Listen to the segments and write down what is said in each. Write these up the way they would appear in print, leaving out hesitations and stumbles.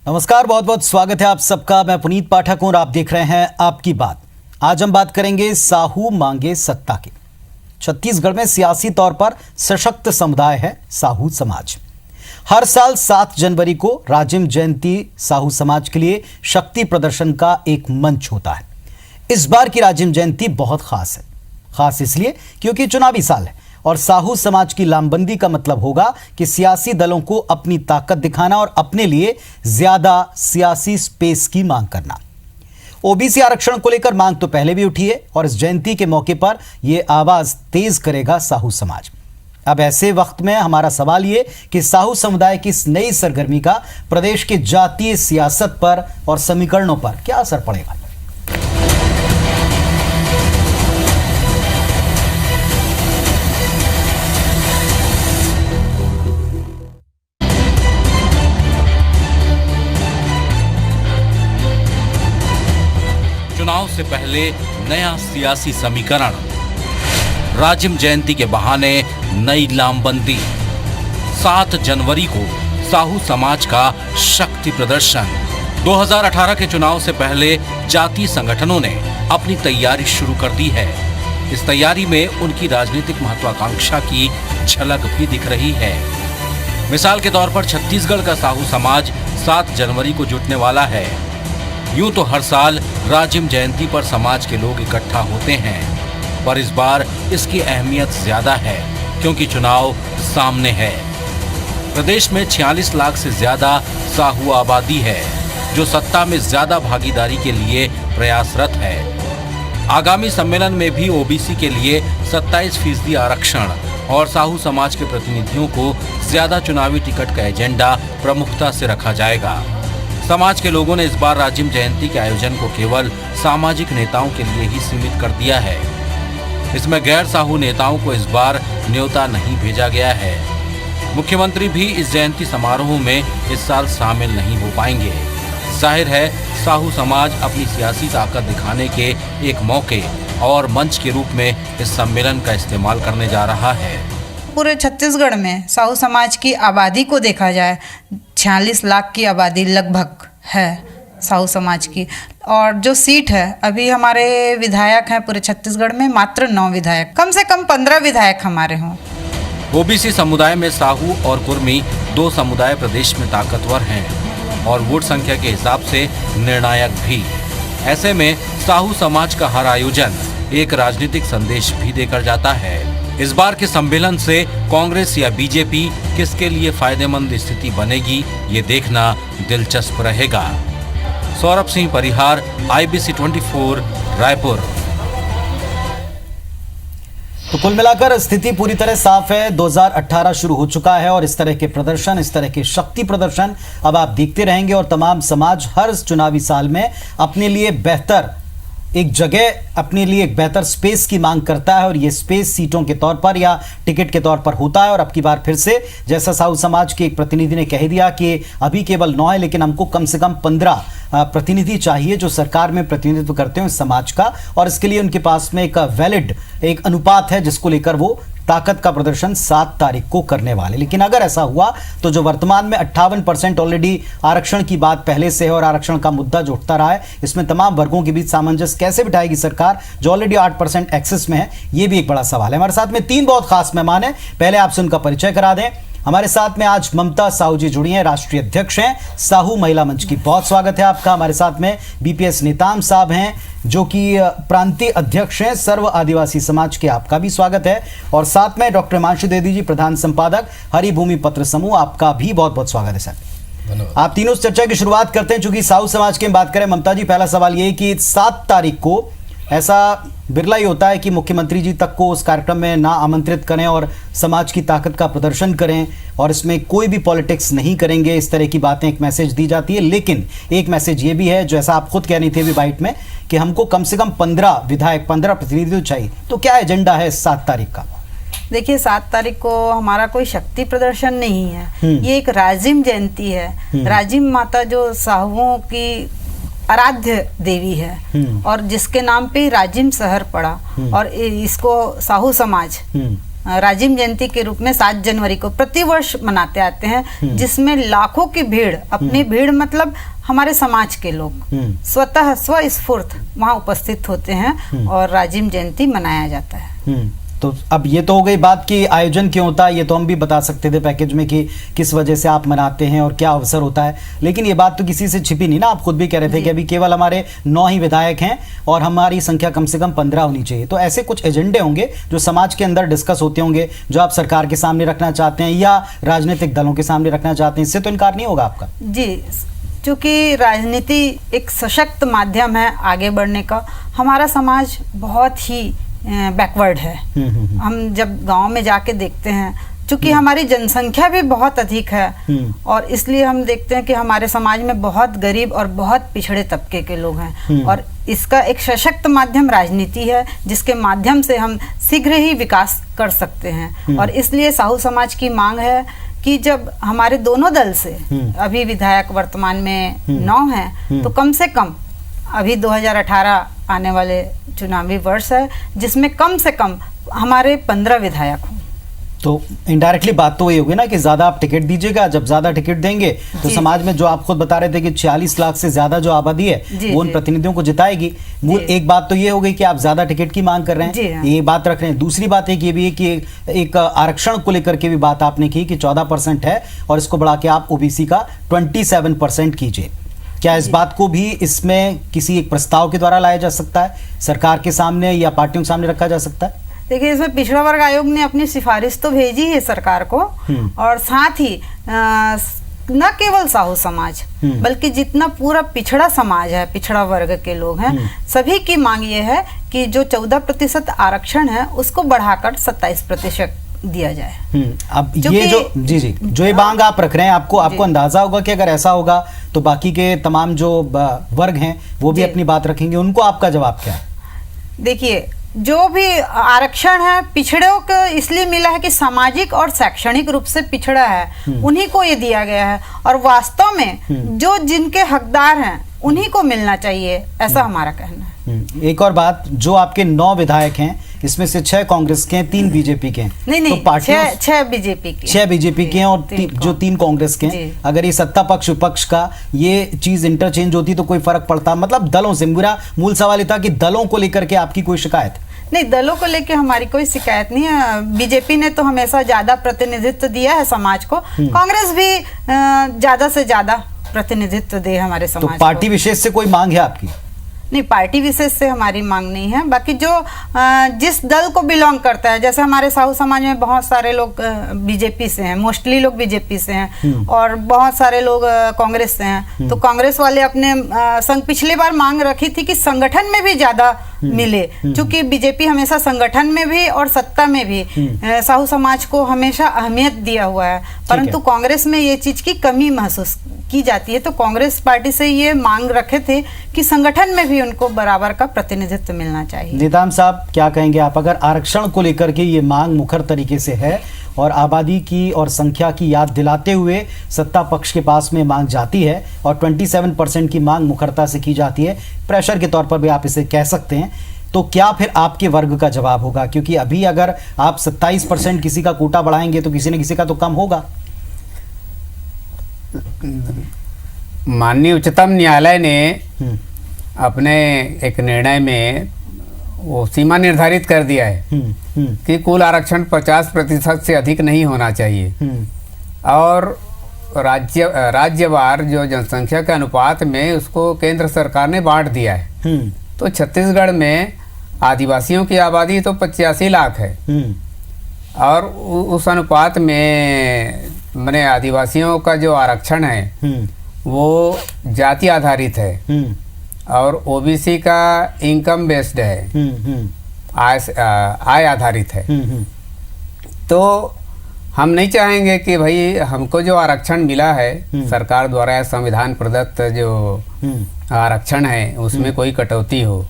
नमस्कार, बहुत बहुत स्वागत है आप सबका। मैं पुनीत पाठक हूं और आप देख रहे हैं आपकी बात। आज हम बात करेंगे साहू मांगे सत्ता की। छत्तीसगढ़ में सियासी तौर पर सशक्त समुदाय है साहू समाज। हर साल 7 जनवरी को राजिम जयंती साहू समाज के लिए शक्ति प्रदर्शन का एक मंच होता है। इस बार की राजिम जयंती बहुत खास है। खास इसलिए क्योंकि चुनावी साल है और साहू समाज की लामबंदी का मतलब होगा कि सियासी दलों को अपनी ताकत दिखाना और अपने लिए ज्यादा सियासी स्पेस की मांग करना। ओबीसी आरक्षण को लेकर मांग तो पहले भी उठी है और इस जयंती के मौके पर यह आवाज तेज करेगा साहू समाज। अब ऐसे वक्त में हमारा सवाल ये कि साहू समुदाय की इस नई सरगर्मी का प्रदेश के जातीय सियासत पर और समीकरणों पर क्या असर पड़ेगा। चुनाव से पहले नया सियासी समीकरण, राजिम जयंती के बहाने नई लामबंदी, 7 जनवरी को साहू समाज का शक्ति प्रदर्शन। 2018 के चुनाव से पहले जातीय संगठनों ने अपनी तैयारी शुरू कर दी है। इस तैयारी में उनकी राजनीतिक महत्वाकांक्षा की झलक भी दिख रही है। मिसाल के तौर पर छत्तीसगढ़ का साहू समाज 7 जनवरी को जुटने वाला है। यूं तो हर साल राजिम जयंती पर समाज के लोग इकट्ठा होते हैं, पर इस बार इसकी अहमियत ज्यादा है क्योंकि चुनाव सामने है। प्रदेश में 46 लाख से ज्यादा साहू आबादी है जो सत्ता में ज्यादा भागीदारी के लिए प्रयासरत है। आगामी सम्मेलन में भी ओबीसी के लिए 27% आरक्षण और साहू समाज के प्रतिनिधियों को ज्यादा चुनावी टिकट का एजेंडा प्रमुखता से रखा जाएगा। समाज के लोगों ने इस बार राजिम जयंती के आयोजन को केवल सामाजिक नेताओं के लिए ही सीमित कर दिया है। इसमें गैर साहू नेताओं को इस बार न्योता नहीं भेजा गया है। मुख्यमंत्री भी इस जयंती समारोह में इस साल शामिल नहीं हो पाएंगे। जाहिर है साहू समाज अपनी सियासी ताकत दिखाने के एक मौके और मंच के रूप में इस सम्मेलन का इस्तेमाल करने जा रहा है। पूरे छत्तीसगढ़ में साहू समाज की आबादी को देखा जाए 46 लाख की आबादी लगभग है साहू समाज की। और जो सीट है, अभी हमारे विधायक हैं पूरे छत्तीसगढ़ में मात्र 9 विधायक, कम से कम 15 विधायक हमारे हों। ओबीसी समुदाय में साहू और कुर्मी 2 समुदाय प्रदेश में ताकतवर हैं और वोट संख्या के हिसाब से निर्णायक भी। ऐसे में साहू समाज का हर आयोजन एक राजनीतिक संदेश भी देकर जाता है। इस बार के सम्मेलन से कांग्रेस या बीजेपी किसके लिए फायदेमंद स्थिति बनेगी, ये देखना दिलचस्प रहेगा। सौरभ सिंह परिहार, IBC 24, रायपुर। तो कुल मिलाकर स्थिति पूरी तरह साफ है। 2018 शुरू हो चुका है और इस तरह के प्रदर्शन, इस तरह के शक्ति प्रदर्शन अब आप देखते रहेंगे और तमाम समाज हर चुनावी साल में अपने लिए बेहतर एक जगह, अपने लिए एक बेहतर स्पेस की मांग करता है और ये स्पेस सीटों के तौर पर या टिकट के तौर पर होता है। और अब की बार फिर से जैसा साहू समाज के एक प्रतिनिधि ने कह दिया कि अभी केवल 9 है, लेकिन हमको कम से कम 15 प्रतिनिधि चाहिए जो सरकार में प्रतिनिधित्व करते हैं समाज का, और इसके लिए उनके पास में एक वैलिड एक अनुपात है जिसको लेकर वो ताकत का प्रदर्शन 7 तारीख को करने वाले। लेकिन अगर ऐसा हुआ तो जो वर्तमान में 58% ऑलरेडी आरक्षण की बात पहले से है और आरक्षण का मुद्दा जो उठता रहा है, इसमें तमाम वर्गों के बीच सामंजस्य कैसे बिठाएगी सरकार जो ऑलरेडी 8% एक्सेस में है, ये भी एक बड़ा सवाल है। हमारे साथ में 3 बहुत खास मेहमान हैं। पहले आपसे उनका परिचय करा दें। हमारे साथ में आज ममता साहू जी जुड़ी हैं, राष्ट्रीय अध्यक्ष हैं साहू महिला मंच की। बहुत स्वागत है आपका। हमारे साथ में BPS नेताम साहब हैं जो कि प्रांतीय अध्यक्ष हैं सर्व आदिवासी समाज के, आपका भी स्वागत है। और साथ में डॉक्टर हिमांशु द्विवेदी जी, प्रधान संपादक हरिभूमि पत्र समूह, आपका भी बहुत बहुत स्वागत है सर। आप तीनों चर्चा की शुरुआत करते हैं। चूंकि साहू समाज की बात करें, ममता जी, पहला सवाल ये कि 7 तारीख को ऐसा बिरला ही होता है कि मुख्यमंत्री जी तक को उस कार्यक्रम में ना आमंत्रित करें और समाज की ताकत का प्रदर्शन करें और इसमें कोई भी पॉलिटिक्स नहीं करेंगे, इस तरह की बातें एक मैसेज दी जाती है। लेकिन एक मैसेज ये भी है, जो ऐसा आप खुद कह रही थी अभी बाइट में, कि हमको कम से कम 15 विधायक, 15 प्रतिनिधि चाहिए। तो क्या एजेंडा है 7 तारीख का? देखिए, 7 तारीख को हमारा कोई शक्ति प्रदर्शन नहीं है, ये एक राजिम जयंती है। राजिम माता जो साहुओं की आराध्य देवी है और जिसके नाम पे राजिम शहर पड़ा और इसको साहू समाज राजिम जयंती के रूप में 7 जनवरी को प्रतिवर्ष मनाते आते हैं, जिसमें लाखों की भीड़, अपनी भीड़ मतलब हमारे समाज के लोग स्वतः स्वस्फूर्त वहाँ उपस्थित होते हैं और राजिम जयंती मनाया जाता है। तो अब ये तो हो गई बात कि आयोजन क्यों होता है, ये तो हम भी बता सकते थे पैकेज में कि किस वजह से आप मनाते हैं और क्या अवसर होता है, लेकिन ये बात तो किसी से छिपी नहीं ना। आप खुद भी कह रहे थे कि अभी केवल हमारे 9 ही विधायक हैं और हमारी संख्या कम से कम 15 होनी चाहिए। तो ऐसे कुछ एजेंडे होंगे जो समाज के अंदर डिस्कस होते होंगे, जो आप सरकार के सामने रखना चाहते हैं या राजनीतिक दलों के सामने रखना चाहते हैं, इससे तो इनकार नहीं होगा आपका? जी, क्योंकि राजनीति एक सशक्त माध्यम है आगे बढ़ने का। हमारा समाज बहुत ही बैकवर्ड है। हम जब गांव में जाके देखते हैं, चूंकि हमारी जनसंख्या भी बहुत अधिक है और इसलिए हम देखते हैं कि हमारे समाज में बहुत गरीब और बहुत पिछड़े तबके के लोग हैं और इसका एक सशक्त माध्यम राजनीति है, जिसके माध्यम से हम शीघ्र ही विकास कर सकते हैं। और इसलिए साहू समाज की मांग है कि जब हमारे दोनों दल से अभी विधायक वर्तमान में 9 हैं, तो कम से कम अभी 2018 आने वाले चुनावी वर्ष है, जिसमें कम से कम हमारे 15 विधायक हों। तो इनडायरेक्टली बात तो वही होगी ना कि ज्यादा आप टिकट दीजिएगा, जब ज्यादा टिकट देंगे तो समाज में जो आप खुद बता रहे थे कि 46 लाख से ज्यादा जो आबादी है वो उन प्रतिनिधियों को जिताएगी। एक बात तो ये हो गई कि आप ज्यादा टिकट की मांग कर रहे हैं, ये बात रख रहे हैं। दूसरी बात एक ये भी है कि एक आरक्षण को लेकर के भी बात आपने की कि 14% है और इसको बढ़ा के आप ओबीसी का 27% कीजिए। क्या इस बात को भी इसमें किसी एक प्रस्ताव के द्वारा लाया जा सकता है, सरकार के सामने या पार्टियों के सामने रखा जा सकता है? देखिए, इसमें पिछड़ा वर्ग आयोग ने अपनी सिफारिश तो भेजी है सरकार को और साथ ही न केवल साहू समाज बल्कि जितना पूरा पिछड़ा समाज है, पिछड़ा वर्ग के लोग हैं, सभी की मांग ये है कि जो 14% आरक्षण है उसको बढ़ाकर 27% दिया जाए। अब ये जो ये मांग आप रख रहे हैं, आपको अंदाजा होगा कि अगर ऐसा होगा तो बाकी के तमाम जो वर्ग हैं वो भी अपनी बात रखेंगे, उनको आपका जवाब क्या है? देखिए, जो भी आरक्षण है पिछड़ों को इसलिए मिला है कि सामाजिक और शैक्षणिक रूप से पिछड़ा है, उन्हीं को ये दिया गया है और वास्तव में जो जिनके हकदार हैं उन्हीं को मिलना चाहिए, ऐसा हमारा कहना है। एक और बात, जो आपके 9 विधायक हैं इसमें से 6 कांग्रेस के हैं, 3 बीजेपी के हैं। नहीं, तो पार्टियों 6 बीजेपी के हैं और जो 3 कांग्रेस के हैं। अगर ये सत्ता पक्ष विपक्ष का ये चीज इंटरचेंज होती तो कोई फर्क पड़ता? मतलब दलों से, मेरा मूल सवाल ये था कि दलों को लेकर के आपकी कोई शिकायत? नहीं, दलों को लेके हमारी कोई शिकायत नहीं है। बीजेपी ने तो हमेशा ज्यादा प्रतिनिधित्व दिया है समाज को, कांग्रेस भी ज्यादा से ज्यादा प्रतिनिधित्व दे हमारे समाज को। तो पार्टी विशेष से कोई मांग है आपकी? नहीं, पार्टी विशेष से हमारी मांग नहीं है। बाकी जो जिस दल को बिलोंग करता है, जैसे हमारे साहू समाज में बहुत सारे लोग बीजेपी से हैं, मोस्टली लोग बीजेपी से हैं और बहुत सारे लोग कांग्रेस से हैं। तो कांग्रेस वाले अपने संग पिछली बार मांग रखी थी कि संगठन में भी ज्यादा मिले, क्योंकि बीजेपी हमेशा संगठन में भी और सत्ता में भी साहू समाज को हमेशा अहमियत दिया हुआ है, परंतु कांग्रेस में ये चीज की कमी महसूस की जाती है। तो कांग्रेस पार्टी से ये मांग रखे थे कि संगठन में भी उनको बराबर का प्रतिनिधित्व मिलना चाहिए। निताम साहब, क्या कहेंगे आप? अगर आरक्षण को लेकर के ये मांग मुखर तरीके से है और आबादी की और संख्या की याद दिलाते हुए सत्ता पक्ष के पास में मांग जाती है और 27% की मांग मुखरता से की जाती है, प्रेशर के तौर पर भी आप इसे कह सकते हैं, तो क्या फिर आपके वर्ग का जवाब होगा? क्योंकि अभी अगर आप 27% किसी का कोटा बढ़ाएंगे तो किसी न किसी का तो कम होगा। माननीय उच्चतम न्यायालय ने अपने एक निर्णय में वो सीमा निर्धारित कर दिया है कि कुल आरक्षण 50% से अधिक नहीं होना चाहिए और राज्यवार जो जनसंख्या के अनुपात में उसको केंद्र सरकार ने बांट दिया है। तो छत्तीसगढ़ में आदिवासियों की आबादी तो 85 लाख है और उस अनुपात में मैंने आदिवासियों का जो आरक्षण है वो जाति आधारित है और ओबीसी का इनकम बेस्ड है, आय आधारित है। तो हम नहीं चाहेंगे कि भाई हमको जो आरक्षण मिला है सरकार द्वारा संविधान प्रदत्त जो आरक्षण है उसमें कोई कटौती हो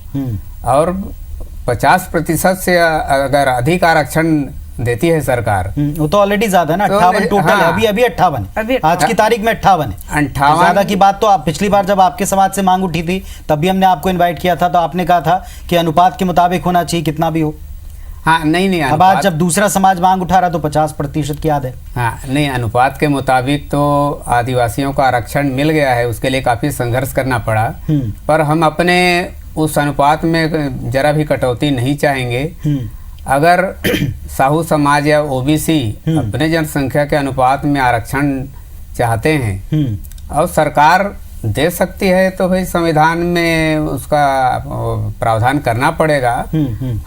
और 50% से अगर अधिक आरक्षण देती है सरकार, वो तो ऑलरेडी ज्यादा है ना, 58 टोटल है। अभी 58 आज की तारीख में 58 है। 58 ज्यादा की बात तो आप पिछली बार जब आपके समाज से मांग उठी थी तब भी हमने आपको इनवाइट किया था, तो आपने कहा था कि अनुपात के मुताबिक होना चाहिए कितना भी हो। हाँ नहीं अब आज जब दूसरा समाज मांग उठा रहा तो 50% की याद है। हाँ नहीं, अनुपात के मुताबिक तो आदिवासियों का आरक्षण मिल गया है, उसके लिए काफ़ी संघर्ष करना पड़ा, पर हम अपने उस अनुपात में जरा भी कटौती नहीं चाहेंगे। अगर साहू समाज या ओबीसी अपने जनसंख्या के अनुपात में आरक्षण चाहते हैं और सरकार दे सकती है तो भाई संविधान में उसका प्रावधान करना पड़ेगा,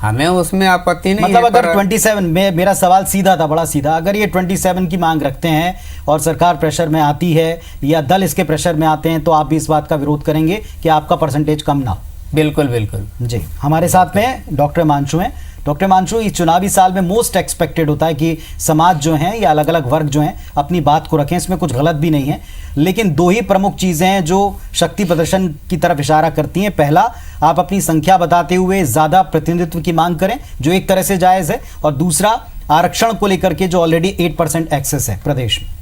हमें उसमें आपत्ति नहीं मतलब है। अगर 27 में, मेरा सवाल सीधा था, बड़ा सीधा, अगर ये 27 की मांग रखते हैं और सरकार प्रेशर में आती है या दल इसके प्रेशर में आते हैं तो आप भी इस बात का विरोध करेंगे कि आपका परसेंटेज कम ना हो? बिल्कुल बिल्कुल जी। हमारे साथ में डॉक्टर हिमांशु हैं। डॉक्टर हिमांशु, इस चुनावी साल में मोस्ट एक्सपेक्टेड होता है कि समाज जो हैं या अलग अलग वर्ग जो हैं अपनी बात को रखें, इसमें कुछ गलत भी नहीं है, लेकिन दो ही प्रमुख चीज़ें हैं जो शक्ति प्रदर्शन की तरफ इशारा करती हैं। पहला, आप अपनी संख्या बताते हुए ज़्यादा प्रतिनिधित्व की मांग करें जो एक तरह से जायज़ है, और दूसरा आरक्षण को लेकर के जो ऑलरेडी 8% एक्सेस है प्रदेश में।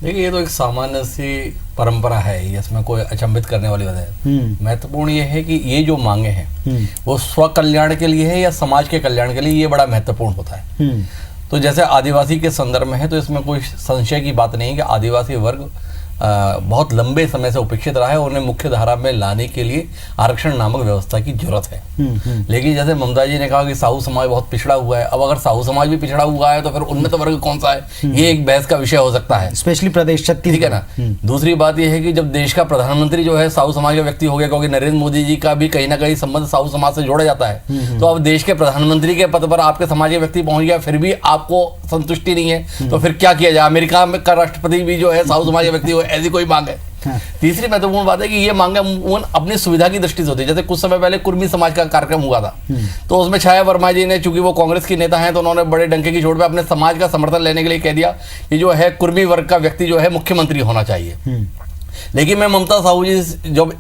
देखिए, ये तो एक सामान्य सी परंपरा है, इसमें कोई अचंभित करने वाली बात है। महत्वपूर्ण ये है कि ये जो मांगे हैं वो स्व कल्याण के लिए है या समाज के कल्याण के लिए, ये बड़ा महत्वपूर्ण होता है। तो जैसे आदिवासी के संदर्भ में है तो इसमें कोई संशय की बात नहीं है कि आदिवासी वर्ग बहुत लंबे समय से उपेक्षित रहा है, उन्हें मुख्य धारा में लाने के लिए आरक्षण नामक व्यवस्था की जरूरत है। लेकिन जैसे ममता जी ने कहा कि साहू समाज बहुत पिछड़ा हुआ है, अब अगर साहू समाज भी पिछड़ा हुआ है तो फिर उन्नत वर्ग कौन सा है, ये एक बहस का विषय हो सकता है, स्पेशली प्रदेश छत्तीसगढ़, ठीक है ना। दूसरी बात यह है कि जब देश का प्रधानमंत्री जो है साहू समाज का व्यक्ति हो गया, क्योंकि नरेंद्र मोदी जी का भी कहीं ना कहीं संबंध साहू समाज से जोड़ा जाता है, तो अब देश के प्रधानमंत्री के पद पर आपके समाज के व्यक्ति पहुंच गया, फिर भी आपको संतुष्टि नहीं है, तो फिर क्या किया जाए? अमेरिका का राष्ट्रपति भी जो है साहू समाज का व्यक्ति हो, ऐसी कोई मांग है। तीसरी महत्वपूर्ण बात है कि ये मांगे अपनी सुविधा की दृष्टि से होती है। जैसे कुछ समय पहले कुर्मी समाज का कार्यक्रम हुआ था, तो उसमें छाया वर्मा जी ने, चूंकि वो कांग्रेस की नेता हैं, तो उन्होंने बड़े डंके की चोट पे अपने समाज का समर्थन लेने के लिए कह दिया कि जो है कुर्मी वर्ग का व्यक्ति जो है मुख्यमंत्री होना चाहिए। लेकिन मैं ममता साहू जी जब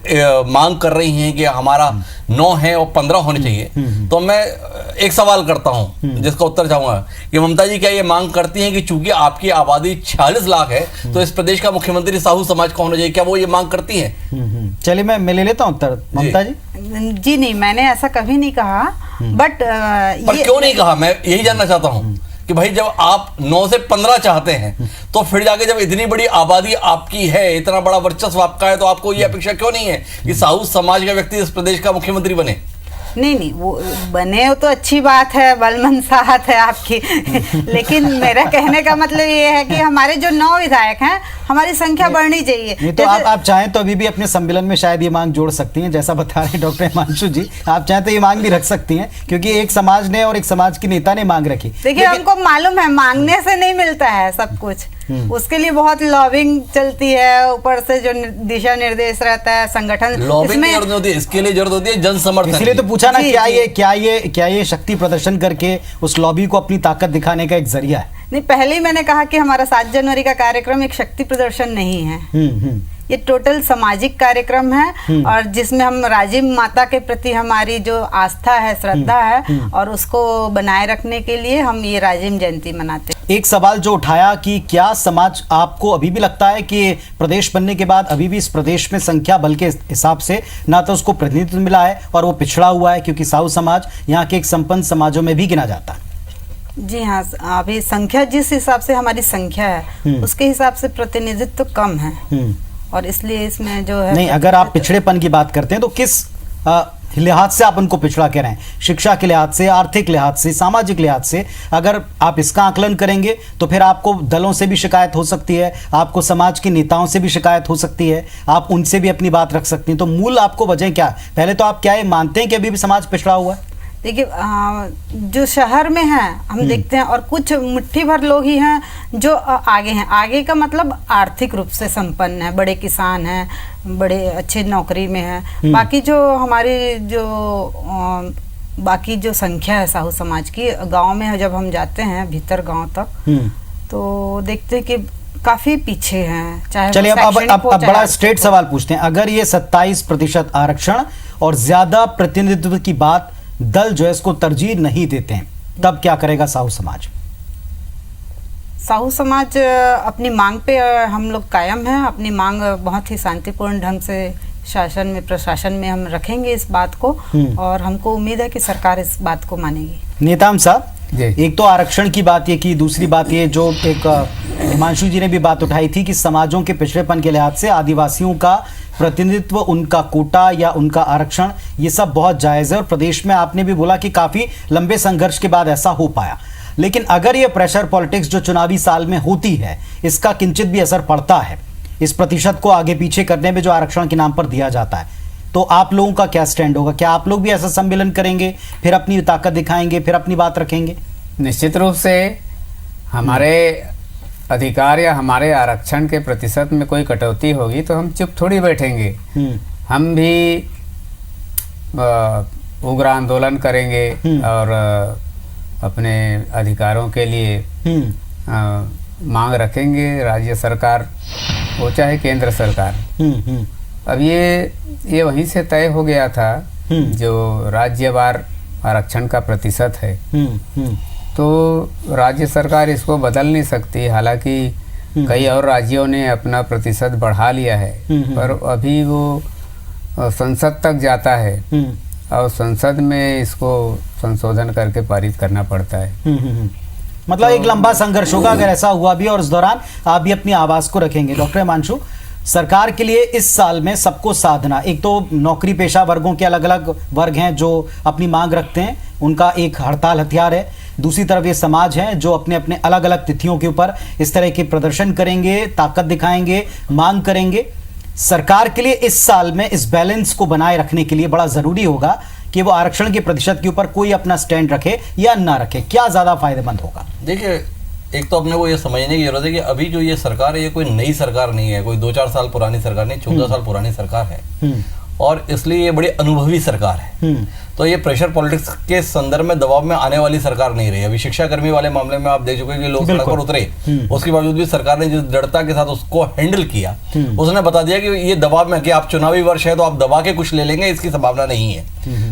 मांग कर रही हैं कि हमारा 9 है और 15 होने चाहिए, तो मैं एक सवाल करता हूं जिसका उत्तर चाहूंगा कि ममता जी क्या ये मांग करती हैं कि चूंकि आपकी आबादी 46 लाख है तो इस प्रदेश का मुख्यमंत्री साहू समाज का होना चाहिए, क्या वो ये मांग करती हैं? चलिए मैं ले लेता हूं उत्तर। ममता जी? जी नहीं, मैंने ऐसा कभी नहीं कहा, बट पर क्यों नहीं कहा, मैं यही जानना चाहता हूं कि भाई जब आप 9 से 15 चाहते हैं तो फिर जाके जब इतनी बड़ी आबादी आपकी है, इतना बड़ा वर्चस्व आपका है, तो आपको ये अपेक्षा क्यों नहीं है कि साहू समाज का व्यक्ति इस प्रदेश का मुख्यमंत्री बने? नहीं, वो बने हो तो अच्छी बात है, बलमनसाहत है आपकी लेकिन मेरा कहने का मतलब ये है कि हमारे जो 9 विधायक हैं, हमारी संख्या बढ़नी चाहिए। नहीं तो आप चाहें तो अभी भी अपने सम्मेलन में शायद ये मांग जोड़ सकती हैं, जैसा बता रहे डॉक्टर हिमांशु जी, आप चाहें तो ये मांग भी रख सकती हैं, क्योंकि एक समाज ने और एक समाज की नेता ने मांग रखी। देखिए, हमको मालूम है मांगने से नहीं मिलता है सब कुछ, उसके लिए बहुत लॉबिंग चलती है, ऊपर से जो दिशा निर्देश रहता है संगठन, लॉबिंग की जरूरत होती है, इसके लिए जरूरत होती है जन समर्थन। इसलिए तो पूछा ना, क्या ये शक्ति प्रदर्शन करके उस लॉबी को अपनी ताकत दिखाने का एक जरिया है? नहीं, पहले ही मैंने कहा कि हमारा 7 जनवरी का कार्यक्रम एक शक्ति प्रदर्शन नहीं है, ये टोटल सामाजिक कार्यक्रम है, और जिसमें हम राजिम माता के प्रति हमारी जो आस्था है, श्रद्धा है, और उसको बनाए रखने के लिए हम ये राजिम जयंती मनाते हैं। एक सवाल जो उठाया कि क्या समाज, आपको अभी भी लगता है कि प्रदेश बनने के बाद अभी भी इस प्रदेश में संख्या बल के हिसाब से ना तो उसको प्रतिनिधित्व मिला है और वो पिछड़ा हुआ है, क्योंकि साहू समाज यहाँ के एक संपन्न समाजों में भी गिना जाता है? जी हाँ, अभी संख्या जिस हिसाब से हमारी संख्या है उसके हिसाब से प्रतिनिधित्व कम है, और इसलिए इसमें जो है, नहीं, अगर आप पिछड़ेपन की बात करते हैं तो किस लिहाज से आप उनको पिछड़ा कह रहे हैं? शिक्षा के लिहाज से, आर्थिक लिहाज से, सामाजिक लिहाज से? अगर आप इसका आकलन करेंगे तो फिर आपको दलों से भी शिकायत हो सकती है, आपको समाज के नेताओं से भी शिकायत हो सकती है, आप उनसे भी अपनी बात रख सकती हैं। तो मूल आपको वजह क्या है? पहले तो आप क्या ये मानते हैं कि अभी भी समाज पिछड़ा हुआ है? देखिए, जो शहर में हैं हम देखते हैं, और कुछ मुट्ठी भर लोग ही हैं जो आगे हैं। आगे का मतलब आर्थिक रूप से संपन्न है, बड़े किसान हैं, बड़े अच्छे नौकरी में हैं। बाकी जो हमारी बाकी जो संख्या है साहू समाज की, गांव में जब हम जाते हैं भीतर गांव तक, तो देखते हैं कि काफी पीछे हैं। चाहे चलिए अब बड़ा स्ट्रेट सवाल पूछते हैं, अगर ये 27% आरक्षण और ज्यादा प्रतिनिधित्व की बात दल जो है इसको तरजीह नहीं देते हैं, तब क्या करेगा साहू समाज? साहू समाज अपनी मांग पे हम लोग कायम हैं, अपनी मांग बहुत ही शांतिपूर्ण ढंग से शासन में, प्रशासन में हम रखेंगे इस बात को, और हमको उम्मीद है कि सरकार इस बात को मानेगी। नेताम साहब, जी। एक तो आरक्षण की बात ये की, दूसरी बात ये जो एक हिमांशु जी ने भी बात उठाई थी कि समाजों के पिछड़ेपन के लिहाज से आदिवासियों का प्रतिनिधित्व, उनका कोटा या उनका आरक्षण, ये सब बहुत जायज़ है और प्रदेश में आपने भी बोला कि काफ़ी लंबे संघर्ष के बाद ऐसा हो पाया। लेकिन अगर ये प्रेशर पॉलिटिक्स जो चुनावी साल में होती है, इसका किंचित भी असर पड़ता है इस प्रतिशत को आगे पीछे करने में जो आरक्षण के नाम पर दिया जाता है, तो आप लोगों का क्या स्टैंड होगा? क्या आप लोग भी ऐसा सम्मेलन करेंगे, फिर अपनी ताकत दिखाएंगे, फिर अपनी बात रखेंगे? निश्चित रूप से हमारे अधिकार या हमारे आरक्षण के प्रतिशत में कोई कटौती होगी तो हम चुप थोड़ी बैठेंगे। हम भी उग्र आंदोलन करेंगे और अपने अधिकारों के लिए मांग रखेंगे, राज्य सरकार हो चाहे केंद्र सरकार। अब ये वहीं से तय हो गया था जो राज्यवार आरक्षण का प्रतिशत है, तो राज्य सरकार इसको बदल नहीं सकती। हालांकि कई और राज्यों ने अपना प्रतिशत बढ़ा लिया है, पर अभी वो संसद तक जाता है और संसद में इसको संशोधन करके पारित करना पड़ता है। मतलब एक लंबा संघर्ष होगा अगर ऐसा हुआ भी, और उस दौरान आप भी अपनी आवाज को रखेंगे। डॉक्टर हिमांशु, सरकार के लिए इस साल में सबको साधना, एक तो नौकरी पेशा वर्गों के अलग अलग वर्ग हैं जो अपनी मांग रखते हैं, उनका एक हड़ताल हथियार है। दूसरी तरफ ये समाज है जो अपने अपने अलग अलग तिथियों के ऊपर इस तरह के प्रदर्शन करेंगे, ताकत दिखाएंगे, मांग करेंगे। सरकार के लिए इस साल में इस बैलेंस को बनाए रखने के लिए बड़ा जरूरी होगा कि वो आरक्षण के प्रतिशत के ऊपर कोई अपना स्टैंड रखे या ना रखे। क्या ज्यादा फायदेमंद होगा? देखिए, एक तो अपने को ये समझने की जरूरत है कि अभी जो ये सरकार है ये कोई नई सरकार नहीं है, कोई 2-4 साल पुरानी सरकार नहीं, 14 साल पुरानी सरकार है और इसलिए ये बड़ी अनुभवी सरकार है। तो ये प्रेशर पॉलिटिक्स के संदर्भ में दबाव में आने वाली सरकार नहीं रही। अभी शिक्षा कर्मी वाले मामले में आप देख चुके कि लोग सड़क पर उतरे, उसके बावजूद भी सरकार ने जिस दृढ़ता के साथ उसको हैंडल किया, उसने बता दिया कि ये दबाव में कि आप चुनावी वर्ष है तो आप दबा के कुछ ले लेंगे, इसकी संभावना नहीं है।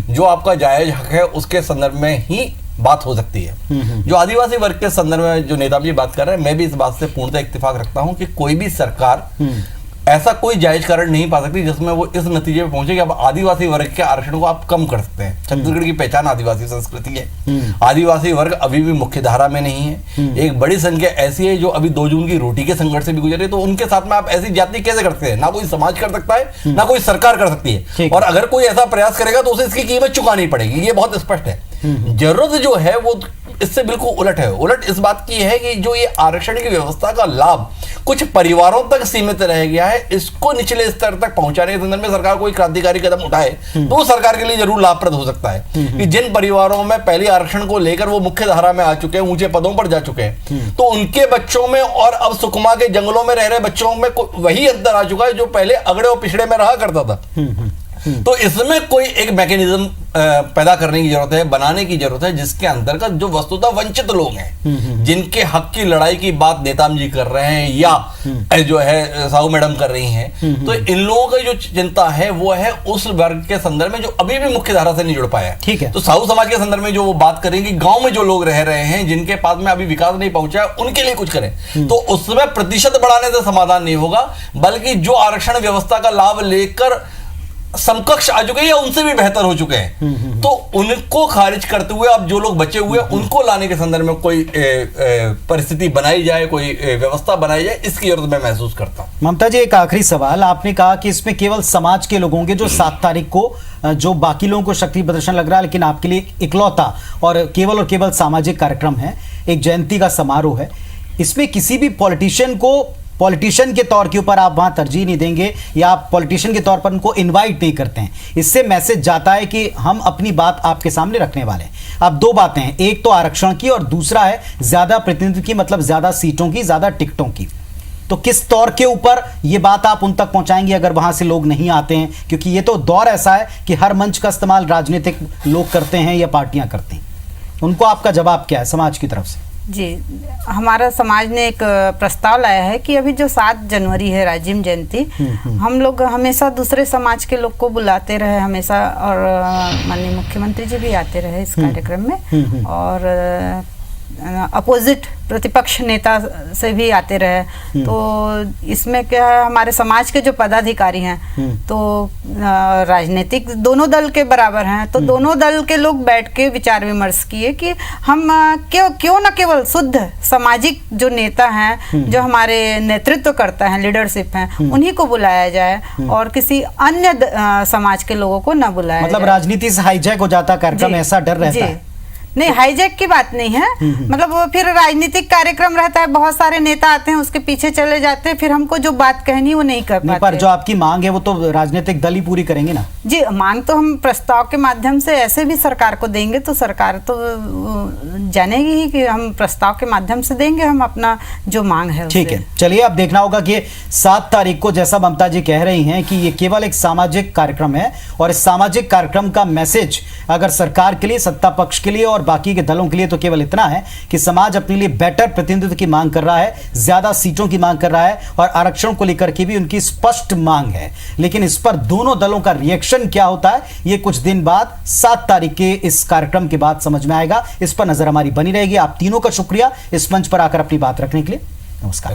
जो आपका जायज हक है उसके संदर्भ में ही बात हो सकती है। जो आदिवासी वर्ग के संदर्भ में जो नेता जी बात कर रहे हैं, मैं भी इस बात से पूर्णतः इत्तेफाक रखता हूं कि कोई भी सरकार ऐसा कोई जायज कारण नहीं पा सकती जिसमें वो इस नतीजे पे पहुंचे कि अब आदिवासी वर्ग के आरक्षण को आप कम कर सकते हैं। छत्तीसगढ़ की पहचान आदिवासी संस्कृति है। आदिवासी वर्ग अभी भी मुख्य धारा में नहीं है। एक बड़ी संख्या ऐसी है जो अभी 2 जून की रोटी के संकट से भी गुजरे, तो उनके साथ में आप ऐसी जाति कैसे करते हैं? ना कोई समाज कर सकता है, ना कोई सरकार कर सकती है। और अगर कोई ऐसा प्रयास करेगा तो उसे इसकी कीमत चुकानी पड़ेगी, ये बहुत स्पष्ट है। जरूरत जो है वो इससे बिल्कुल उलट है। उलट इस बात की है कि जो ये आरक्षण की व्यवस्था का लाभ कुछ परिवारों तक सीमित रह गया है, इसको निचले स्तर तक पहुंचाने के संदर्भ में सरकार कोई क्रांतिकारी कदम उठाए तो वो सरकार के लिए जरूर लाभप्रद हो सकता है। कि जिन परिवारों में पहले आरक्षण को लेकर वो मुख्य धारा में आ चुके हैं, ऊंचे पदों पर जा चुके हैं, तो उनके बच्चों में और अब सुकमा के जंगलों में रह रहे बच्चों में वही अंतर आ चुका है जो पहले अगड़े और पिछड़े में रहा करता था। तो इसमें कोई एक मैकेनिज्म पैदा करने की जरूरत है, बनाने की जरूरत है, जिसके अंतर्गत जो वस्तुतः वंचित लोग हैं, जिनके हक की लड़ाई की बात नेताम जी कर रहे हैं या जो है साहू मैडम कर रही हैं, तो इन लोगों की जो चिंता है वो है उस वर्ग के संदर्भ में जो अभी भी मुख्य धारा से नहीं जुड़ पाया। ठीक है। तो साहू समाज के संदर्भ में जो वो बात करेंगे, गांव में जो लोग रह रहे हैं, जिनके पास में अभी विकास नहीं पहुंचा है, उनके लिए कुछ करें, तो उसमें प्रतिशत बढ़ाने से समाधान नहीं होगा, बल्कि जो आरक्षण व्यवस्था का लाभ लेकर समकक्ष आ चुके हैं या उनसे भी बेहतर हो चुके हैं, तो उनको खारिज करते हुए अब जो लोग बचे हुए हैं उनको लाने के संदर्भ में कोई परिस्थिति बनाई जाए, कोई व्यवस्था बनाई जाए, इसकी जरूरत मैं महसूस करता हूं। ममता जी, एक आखिरी सवाल। आपने कहा कि इसमें केवल समाज के लोगों के, जो 7 तारीख को जो बाकी लोगों को शक्ति प्रदर्शन लग रहा है, लेकिन आपके लिए इकलौता और केवल सामाजिक कार्यक्रम है, एक जयंती का समारोह है, इसमें किसी भी पॉलिटिशियन के तौर के ऊपर आप वहां तरजीह नहीं देंगे या आप पॉलिटिशियन के तौर पर उनको इनवाइट नहीं करते हैं। इससे मैसेज जाता है कि हम अपनी बात आपके सामने रखने वाले हैं। अब 2 बातें हैं, एक तो आरक्षण की और दूसरा है ज्यादा प्रतिनिधित्व की, मतलब ज्यादा सीटों की, ज्यादा टिकटों की। तो किस तौर के ऊपर ये बात आप उन तक पहुंचाएंगे अगर वहां से लोग नहीं आते हैं? क्योंकि ये तो दौर ऐसा है कि हर मंच का इस्तेमाल राजनीतिक लोग करते हैं या पार्टियां करती हैं। उनको आपका जवाब क्या है समाज की तरफ से? जी, हमारा समाज ने एक प्रस्ताव लाया है कि अभी जो 7 जनवरी है राजिम जयंती, हम लोग हमेशा दूसरे समाज के लोग को बुलाते रहे हमेशा, और माननीय मुख्यमंत्री जी भी आते रहे इस कार्यक्रम में, और अपोजिट प्रतिपक्ष नेता से भी आते रहे। तो इसमें क्या है, हमारे समाज के जो पदाधिकारी हैं तो राजनीतिक दोनों दल के बराबर हैं, तो दोनों दल के लोग बैठ के विचार विमर्श किए कि हम क्यों न केवल शुद्ध सामाजिक जो नेता हैं, जो हमारे नेतृत्व करता है, लीडरशिप हैं, उन्हीं को बुलाया जाए और किसी अन्य समाज के लोगों को न बुलाया मतलब जाए। राजनीति से हाईजैक हो जाता कार्यक्रम, ऐसा डर रहता है? नहीं, हाईजैक की बात नहीं है, मतलब वो फिर राजनीतिक कार्यक्रम रहता है, बहुत सारे नेता आते हैं, उसके पीछे चले जाते हैं, फिर हमको जो बात कहनी वो नहीं कर पाते। पर जो आपकी मांग है वो तो राजनीतिक दल ही पूरी करेंगे ना? जी, मांग तो हम प्रस्ताव के माध्यम से ऐसे भी सरकार को देंगे, तो सरकार तो जानेगी ही कि हम प्रस्ताव के माध्यम से देंगे हम अपना जो मांग है। ठीक है, चलिए अब देखना होगा कि 7 तारीख को, जैसा ममता जी कह रही हैं कि ये केवल एक सामाजिक कार्यक्रम है और इस सामाजिक कार्यक्रम का मैसेज अगर सरकार के लिए, सत्ता पक्ष के लिए और बाकी के दलों के लिए तो केवल इतना है कि समाज अपने लिए बेटर प्रतिनिधित्व की मांग कर रहा है, ज्यादा सीटों की मांग कर रहा है और आरक्षण को लेकर के भी उनकी स्पष्ट मांग है। लेकिन इस पर दोनों दलों का रिएक्शन क्या होता है ये कुछ दिन बाद 7 तारीख के इस कार्यक्रम के बाद समझ में आएगा। इस पर नजर हमारी बनी रहेगी। आप तीनों का शुक्रिया इस मंच पर आकर अपनी बात रखने के लिए। नमस्कार।